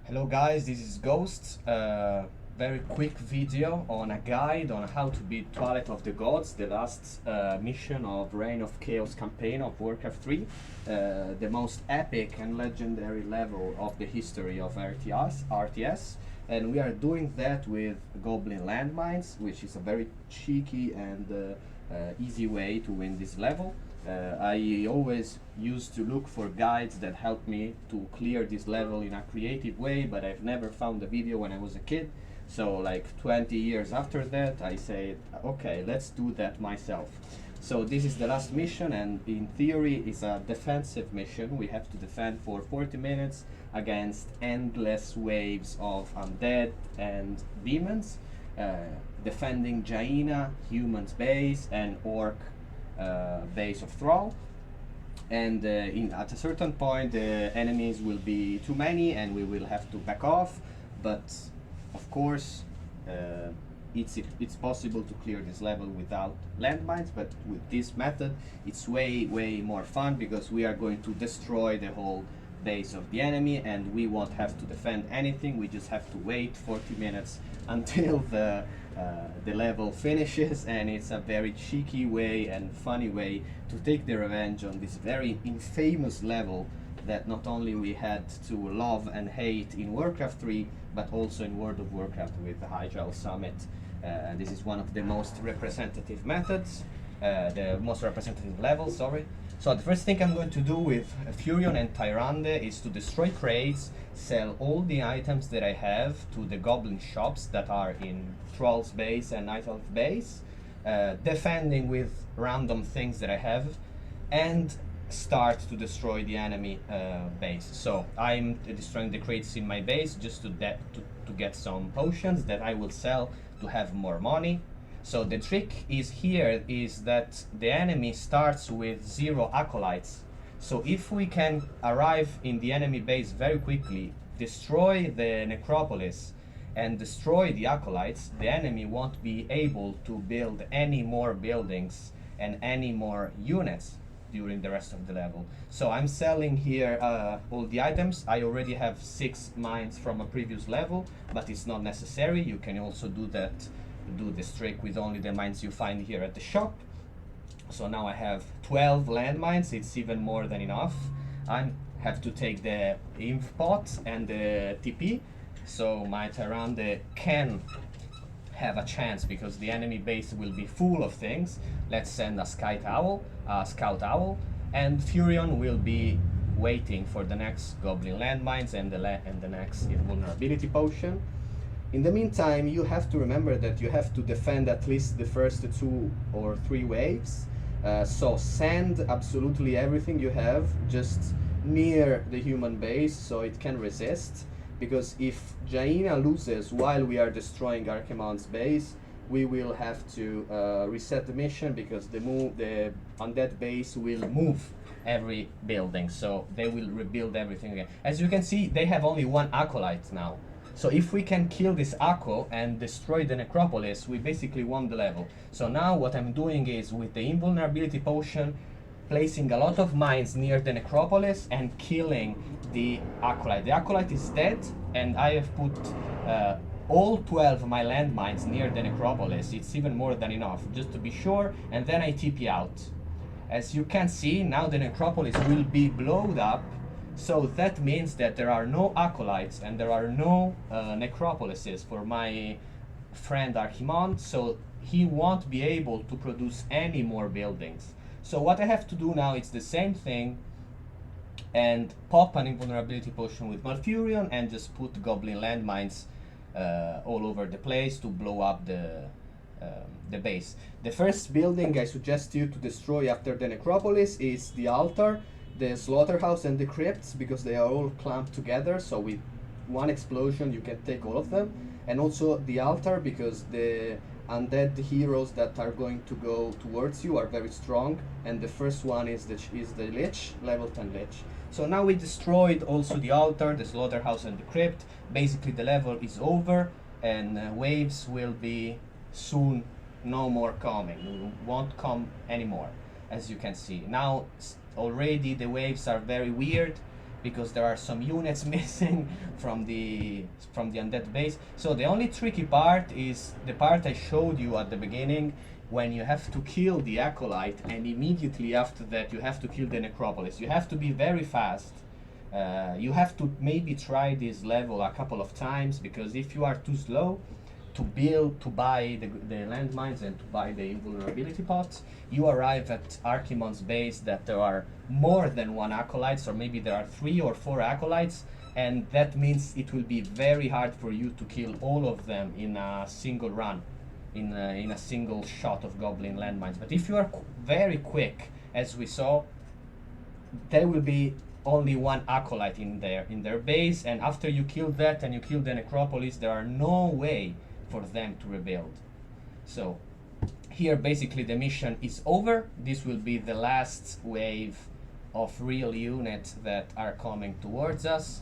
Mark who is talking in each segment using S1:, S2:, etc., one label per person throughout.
S1: Hello guys, this is Ghost. Very quick video on a guide on how to beat Twilight of the Gods, the last mission of Reign of Chaos campaign of Warcraft 3, the most epic and legendary level of the history of RTS. And we are doing that with Goblin Landmines, which is a very cheeky and easy way to win this level. I always used to look for guides that help me to clear this level in a creative way, but I've never found a video when I was a kid. So like 20 years after that, I said, okay, let's do that myself. So this is the last mission, and in theory it's a defensive mission. We have to defend for 40 minutes against endless waves of undead and demons, defending Jaina, human's base, and orc base of Thrall. And at a certain point the enemies will be too many and we will have to back off, but of course it's possible to clear this level without landmines, but with this method it's way more fun because we are going to destroy the whole base of the enemy and we won't have to defend anything. We just have to wait 40 minutes until the level finishes, and it's a very cheeky way and funny way to take the revenge on this very infamous level that not only we had to love and hate in Warcraft 3 but also in World of Warcraft with the Hyjal Summit. This is one of the most representative methods, the most representative level, sorry. So the first thing I'm going to do with Furion and Tyrande is to destroy crates, sell all the items that I have to the goblin shops that are in Thrall's base and Night Elf base, defending with random things that I have, and start to destroy the enemy base. So I'm destroying the crates in my base just to get some potions that I will sell to have more money. So the trick is here is that the enemy starts with 0 acolytes. So if we can arrive in the enemy base very quickly, destroy the necropolis and destroy the acolytes, the enemy won't be able to build any more buildings and any more units during the rest of the level. So I'm selling here all the items. I already have 6 mines from a previous level, but it's not necessary. You can also do this trick with only the mines you find here at the shop. So now I have 12 landmines. It's even more than enough. I have to take the inv pot and the TP, so my Tyrande can have a chance because the enemy base will be full of things. Let's send a scout owl, and Furion will be waiting for the next Goblin Landmines and the next invulnerability potion. In the meantime, you have to remember that you have to defend at least the first 2 or 3 waves. So send absolutely everything you have just near the human base so it can resist. Because if Jaina loses while we are destroying Archimonde's base, we will have to reset the mission because the undead base will move every building. So they will rebuild everything again. As you can see, they have only 1 acolyte now. So if we can kill this Akko and destroy the necropolis, we basically won the level. So now what I'm doing is with the invulnerability potion, placing a lot of mines near the necropolis and killing the acolyte. The acolyte is dead, and I have put all 12 of my landmines near the necropolis. It's even more than enough, just to be sure, and then I TP out. As you can see, now the necropolis will be blown up. So that means that there are no acolytes and there are no necropolises for my friend Archimonde, so he won't be able to produce any more buildings. So what I have to do now is the same thing and pop an invulnerability potion with Malfurion and just put Goblin Landmines all over the place to blow up the base. The first building I suggest you to destroy after the necropolis is the altar, the slaughterhouse and the crypts, because they are all clamped together, so with 1 explosion you can take all of them. And also the altar, because the undead heroes that are going to go towards you are very strong, and the first one is the Lich, level 10 Lich. So now we destroyed also the altar, the slaughterhouse and the crypt. Basically the level is over, and waves will be soon no more coming, won't come anymore. As you can see now, already the waves are very weird because there are some units missing from the undead base. So the only tricky part is the part I showed you at the beginning, when you have to kill the acolyte and immediately after that you have to kill the necropolis. You have to be very fast. You have to maybe try this level a couple of times, because if you are too slow to buy the landmines and to buy the invulnerability pots, you arrive at Archimonde's base that there are more than one acolytes, or maybe there are 3 or 4 acolytes, and that means it will be very hard for you to kill all of them in a single run, in a single shot of Goblin landmines. But if you are very quick, as we saw, there will be only one acolyte in their base, and after you kill that and you kill the necropolis, there are no way for them to rebuild. So here basically the mission is over. This will be the last wave of real units that are coming towards us.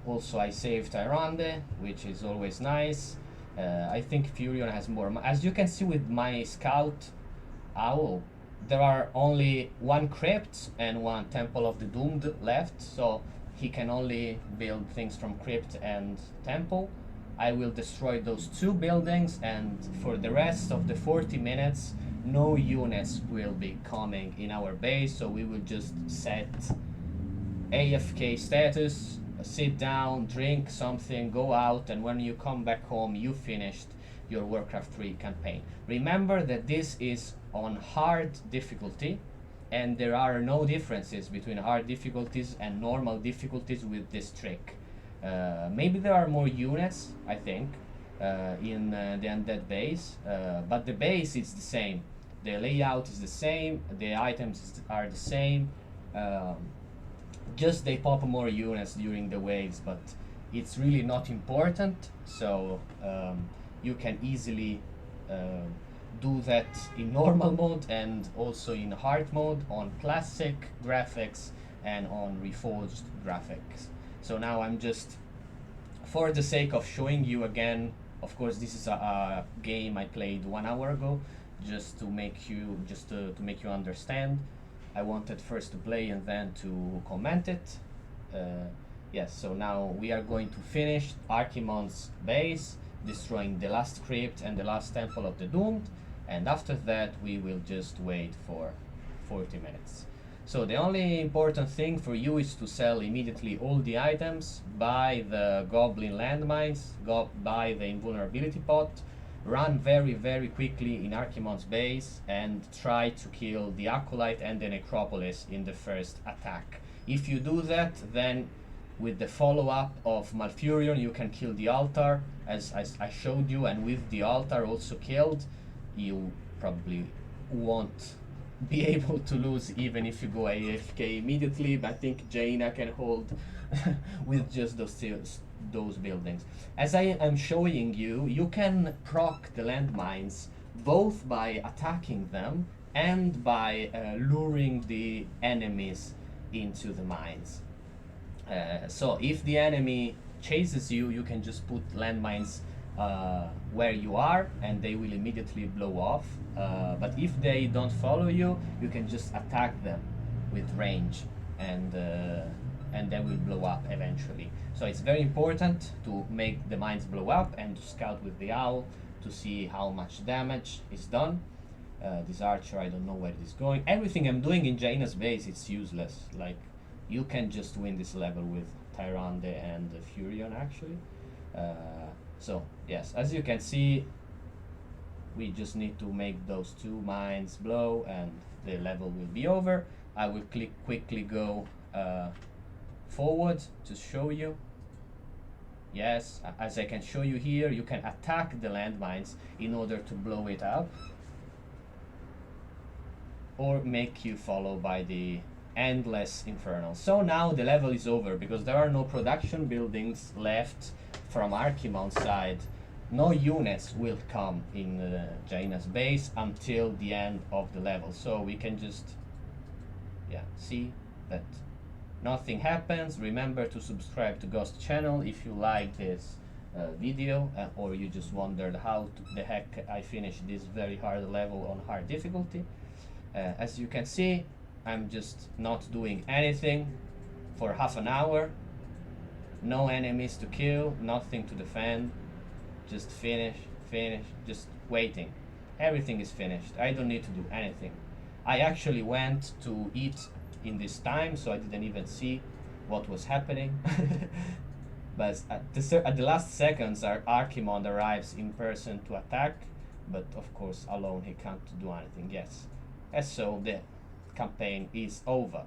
S1: Also I saved Tyrande, which is always nice. I think Furion has more. As you can see with my scout owl, there are only 1 crypt and 1 temple of the doomed left, so he can only build things from crypt and temple. I will destroy those 2 buildings, and for the rest of the 40 minutes no units will be coming in our base, so we will just set AFK status, sit down, drink something, go out, and when you come back home you finished your Warcraft 3 campaign. Remember that this is on hard difficulty, and there are no differences between hard difficulties and normal difficulties with this trick. Maybe there are more units, I think, in the undead base, but the base is the same. The layout is the same, the items are the same, just they pop more units during the waves, but it's really not important, so you can easily do that in normal mode and also in hard mode on classic graphics and on reforged graphics. So now I'm just, for the sake of showing you again, of course this is a game I played 1 hour ago, just to make you understand. I wanted first to play and then to comment it. Yes, so now we are going to finish Archimonde's base, destroying the last crypt and the last temple of the doomed, and after that we will just wait for 40 minutes. So the only important thing for you is to sell immediately all the items, buy the Goblin landmines, buy the invulnerability pot, run very quickly in Archimonde's base and try to kill the Acolyte and the Necropolis in the first attack. If you do that, then with the follow-up of Malfurion you can kill the altar, as I showed you, and with the altar also killed, you probably won't be able to lose even if you go AFK immediately, but I think Jaina can hold with just those buildings. As I am showing you, you can proc the landmines both by attacking them and by luring the enemies into the mines. So if the enemy chases you, you can just put landmines where you are and they will immediately blow off. But if they don't follow you, you can just attack them with range and they will blow up eventually. So it's very important to make the mines blow up and to scout with the owl to see how much damage is done. This archer, I don't know where it is going. Everything I'm doing in Jaina's base, it's useless. Like, you can just win this level with Tyrande and Furion actually. So yes, as you can see, we just need to make those 2 mines blow and the level will be over. I will quickly go forward to show you. Yes, as I can show you here, you can attack the landmines in order to blow it up, or make you follow by the endless infernal. So now the level is over because there are no production buildings left from Archimonde's side. No units will come in Jaina's base until the end of the level. So we can just see that nothing happens. Remember to subscribe to Ghost channel if you like this video, or you just wondered how the heck I finished this very hard level on hard difficulty. As you can see, I'm just not doing anything for half an hour. No enemies to kill, nothing to defend. Just finish, just waiting. Everything is finished. I don't need to do anything. I actually went to eat in this time, so I didn't even see what was happening. But at the last seconds, our Archimond arrives in person to attack, but of course alone he can't do anything. Yes, and so the campaign is over.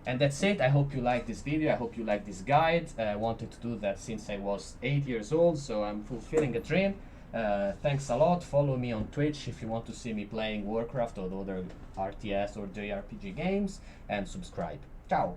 S1: And that's it. I hope you liked this video. I hope you liked this guide. I wanted to do that since I was 8 years old, so I'm fulfilling a dream. Thanks a lot. Follow me on Twitch if you want to see me playing Warcraft or other RTS or JRPG games, and subscribe. Ciao!